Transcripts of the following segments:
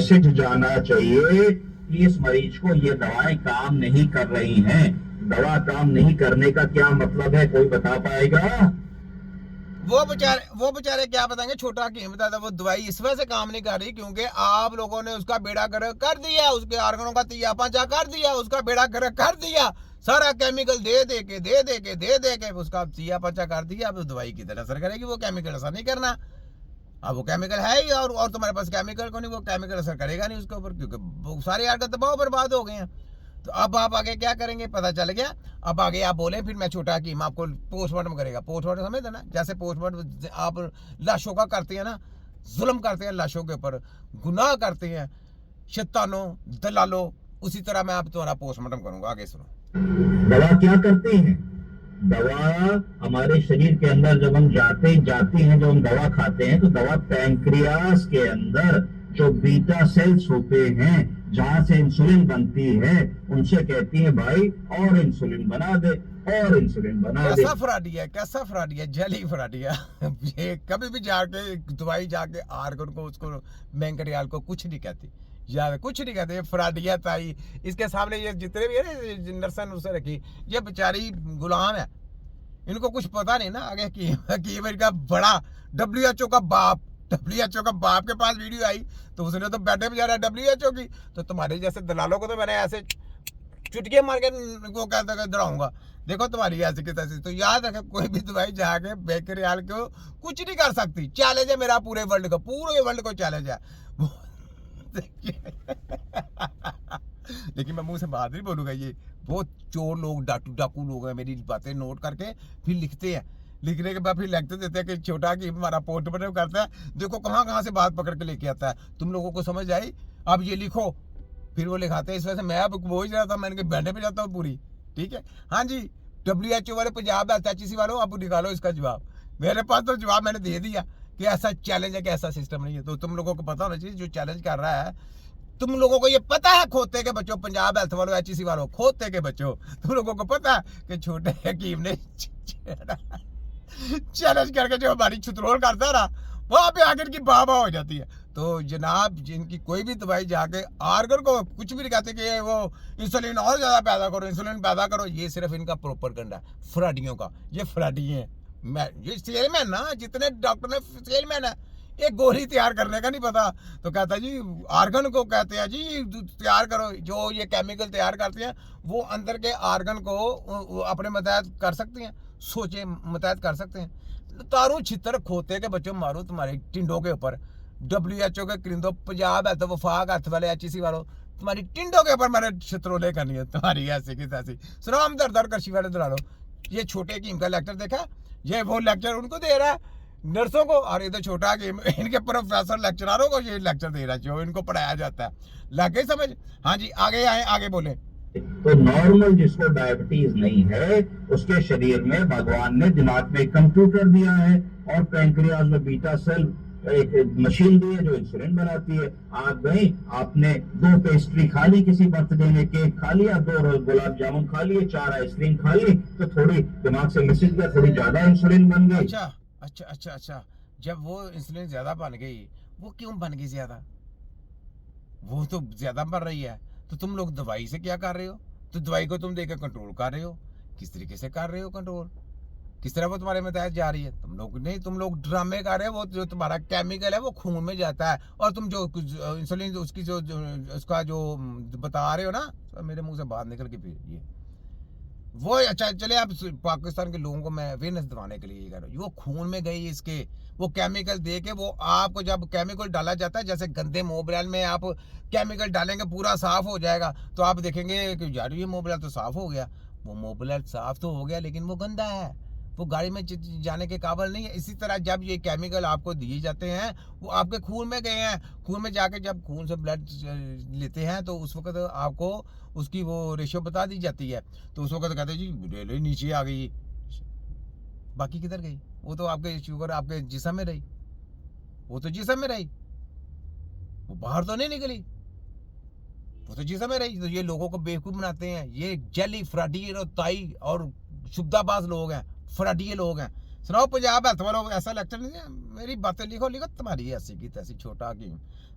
Message जाना चाहिए कि इस मरीज को ये दवाएं काम नहीं कर रही हैं। दवा काम नहीं करने का क्या मतलब है, कोई बता पाएगा? वो बेचारे क्या बताएंगे। छोटा हकीम बताता वो दवाई इस वजह से काम नहीं कर रही क्योंकि आप लोगों ने उसका बेड़ा गर्क कर दिया, उसके आर्गनों का तिया पांचा कर दिया, उसका बेड़ा गर्क कर दिया, सारा केमिकल दे के उसका तिया पांचा कर दिया। अब दवाई की तरह असर करेगी, वो केमिकल असर नहीं करना। अब वो केमिकल है ही, और तुम्हारे पास केमिकल को नहीं, वो केमिकल असर करेगा नहीं उसके ऊपर क्योंकि सारी आर्गन दबाव बर्बाद हो गए हैं। तो अब आप आगे क्या करेंगे पता चल गया। अब आगे आप बोले फिर मैं छोटा हकीम आपको पोस्टमार्टम करेगा। पोस्टमार्टम समझते ना, जैसे पोस्टमार्टम आप लाशों का करते हैं ना, जुल्म करते हैं लाशों के ऊपर, गुनाह करते हैं शैतानों दलालों, उसी तरह मैं आप तुम्हारा पोस्टमार्टम करूंगा। आगे सुनो। दवा क्या करती है? दवा हमारे शरीर के अंदर जब हम जाती हैं, जब हम दवा खाते हैं तो दवा पैंक्रियास के अंदर जो बीटा सेल्स होते हैं जहां से इंसुलिन बनती है, उनसे कहती है भाई और इंसुलिन बना दे, और इंसुलिन बना दे। कैसा फ्राडिया जली फ्राडिया ये कभी भी जाके दवाई जाके आर्गन को उसको मैंकरियाल को कुछ नहीं कहती, यार कुछ नहीं कहते। ये फ्राडिया ताई इसके सामने ये जितने भी है नर्सन उसे रखी, ये बेचारी गुलाम है, इनको कुछ पता नहीं ना आगे की इनका बड़ा WHO का बाप, WHO का बाप के पास वीडियो आई तो उसने तो बैठे भी जा रहा है WHO की। तो तुम्हारे जैसे दलालों को तो मैंने ऐसे चुटके मार के को कहता डराऊंगा। देखो तुम्हारी ऐसी की तैसी। तो याद रखे कोई भी दवाई जाके बेकरियाल को कुछ नहीं कर सकती। चैलेंज है मेरा पूरे वर्ल्ड को, पूरे वर्ल्ड को चैलेंज है लेकिन मैं मुंह से बात नहीं बोलूंगा। ये बहुत चोर लोग डाकू लोग हैं, मेरी बातें नोट करके फिर लिखते हैं, लिखने के बाद फिर लिखते देते हैं कि छोटा कि हमारा पोस्टमार्टम करता है, देखो कहाँ से बात पकड़ के लेके आता है। तुम लोगों को समझ आई? अब ये लिखो, फिर वो लिखाते हैं। इस वजह से मैं अब वो ही रहा था, मैंने बैठे पे जाता हूँ पूरी। ठीक है, हाँ जी, WHO वाले पंजाब HCC वालों अब निकालो इसका जवाब। मेरे पास तो जवाब मैंने दे दिया कि ऐसा चैलेंज है कि ऐसा सिस्टम नहीं है। तो तुम लोगों को पता होना चाहिए जो चैलेंज कर रहा है। तुम लोगों को ये पता है खोते के बच्चों, पंजाब हेल्थ वालों HCC वालों, खोते के बच्चों, तुम लोगों को पता है कि छोटे हकीम ने चैलेंज करके जो हमारी छुतरोल करता है ना, वहां पे आकर की बाबा हो जाती है। तो जनाब जिनकी कोई भी दवाई जाके आर्गन को कुछ भी नहीं कहते कि वो इंसुलिन और ज्यादा पैदा करो, इंसुलिन पैदा करो, ये सिर्फ इनका प्रोपर गंडा है फ्राडियों का। ये फ्राडी है, मैं ये सेलमैन ना, जितने डॉक्टर ने सेलमैन है, एक गोली तैयार करने का नहीं पता। तो कहता है जी आर्गन को कहते हैं जी तैयार करो, जो ये केमिकल तैयार करते हैं वो अंदर के आर्गन को अपने मतहत कर सकते हैं, सोचे मतहत कर सकते हैं। तारू छितर खोते के बच्चों मारो तुम्हारे टिंडों के ऊपर। WHO के क्रिंदो पंजाब है तो वफाक हाथ वाले HCC वालों, तुम्हारी टिंडों के ऊपर मैंने छित्रोले करनी है तुम्हारी ऐसी की तैसी। सुनो हम दर कृषि वाले दला लो। ये छोटे कीम का लेक्चर देखा, ये वो लेक्चर उनको दे रहा है नर्सों को, और ये तो छोटा कीम इनके प्रोफेसर लेक्चरारों को ये लेक्चर दे रहा है जो इनको पढ़ाया जाता है। लगे समझ? हाँ जी आगे आए, आगे बोले। तो नॉर्मल जिसको डायबिटीज नहीं है उसके शरीर में भगवान ने दिमाग में एक कंप्यूटर दिया है और पैंक्रियाज में बीटा सेल एक मशीन दी है जो इंसुलिन बनाती है। आप गई, आपने 2 पेस्ट्री खा ली, किसी बर्थडे में केक खा लिया, 2 गुलाब जामुन खा लिए, 4 आइसक्रीम खा ली, तो थोड़ी दिमाग से मैसेज गया, थोड़ी ज्यादा इंसुलिन बन गई। अच्छा, जब वो इंसुलिन ज्यादा बन गई, वो क्यों बन गई ज्यादा? वो तो ज्यादा बन रही है, तो तुम लोग दवाई से क्या कर रहे हो? तो दवाई को तुम देकर कंट्रोल कर रहे हो, किस तरीके से कर रहे हो कंट्रोल? किस तरह वो तुम्हारे में तहत जा रही है? तुम लोग नहीं, तुम लोग ड्रामे कर रहे हो। वो जो तुम्हारा केमिकल है वो खून में जाता है, और तुम जो इंसुलिन उसकी जो उसका जो बता रहे हो ना, तो मेरे मुंह से बात निकल के फिर ये वो अच्छा चले। आप पाकिस्तान के लोगों को मैं अवेयरनेस दिलाने के लिए ये कह रहा हूँ, वो खून में गई इसके, वो केमिकल दे के, वो आपको जब केमिकल डाला जाता है, जैसे गंदे मोबाइल में आप केमिकल डालेंगे पूरा साफ हो जाएगा, तो आप देखेंगे कि यार ये मोबाइल तो साफ हो गया। वो मोबाइल साफ तो हो गया लेकिन वो गंदा है, वो गाड़ी में जाने के काबिल नहीं है। इसी तरह जब ये केमिकल आपको दिए जाते हैं वो आपके खून में गए हैं, खून में जाके जब खून से ब्लड लेते हैं तो उस वक्त आपको उसकी वो रेशियो बता दी जाती है। तो उस वक्त कहते हैं जी रेलवे नीचे आ गई, बाकी किधर गई? वो तो आपके शुगर आपके जिस्म में रही, वो तो जिस्म में रही, वो बाहर तो नहीं निकली, वो तो जिस्म में रही। तो ये लोगों को बेवकूफ बनाते हैं, ये जली फ्राडी और ताई और शुद्धाबाज लोग हैं, फ्राडिये लोग हैं। सुनाओ पंजाब हेल्थ वालों ऐसा लेक्चर नहीं है, मेरी बातें लिखो लिखो, तुम्हारी ऐसी की तैसी छोटा की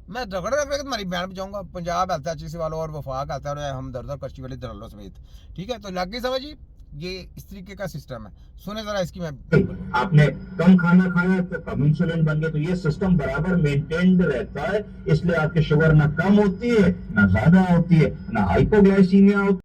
मैं रगड़ रगड़ के तुम्हारी बैंड बजाऊंगा। पंजाब हेल्थ एचसी वालों और वफाक हेल्थ और हम दर्द कश्ती वाली दलालों समेत। ठीक है, तो लग गई समझ जी, ये इस तरीके का सिस्टम है। सुने जरा इसकी मैं आपने कम खाना खाया तो कम इंसुलिन बन गया, तो ये सिस्टम बराबर मेंटेन्ड रहता है, इसलिए आपकी शुगर ना कम होती है ना ज्यादा होती है, ना हाइपोग्लाइसीमिया होती है।